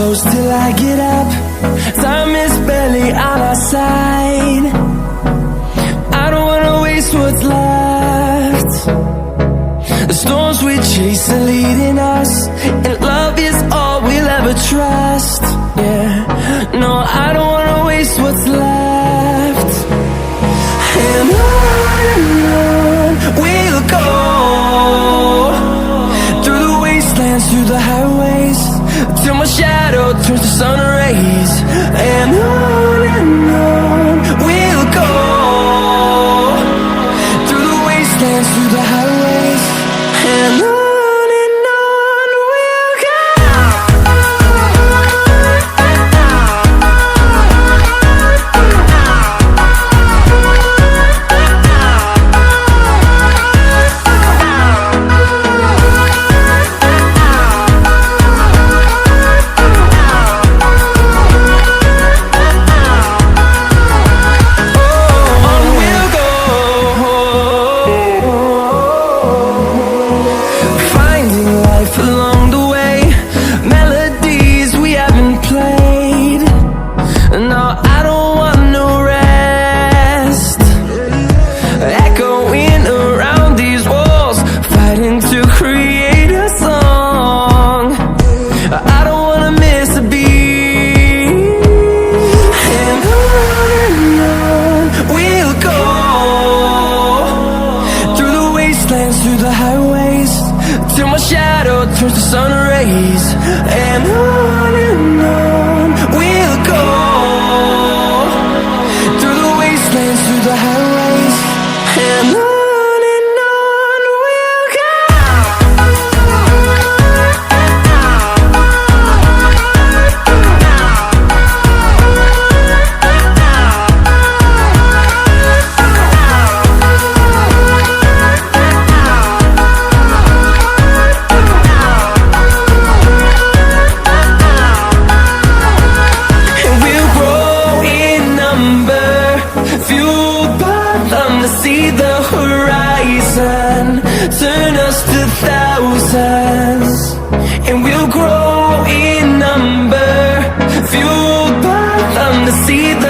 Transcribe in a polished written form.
close till I get up. Time is barely on our side. I don't wanna waste what's left. The storms we chase are leading us, and love is all we'll ever trust. Yeah, no, I don't wanna waste what's left. And on we'll go, through the wastelands, through the highways, till my shadow turns to sun rays. And on we'll go, through the wastelands, through the highways, and on we'll go. Through the highways, till my shadow turns to sun rays. And on we'll go, through the wastelands, through the highways, and on we'll go. See the horizon, turn us to thousands, and we'll grow in number, fueled by them to see the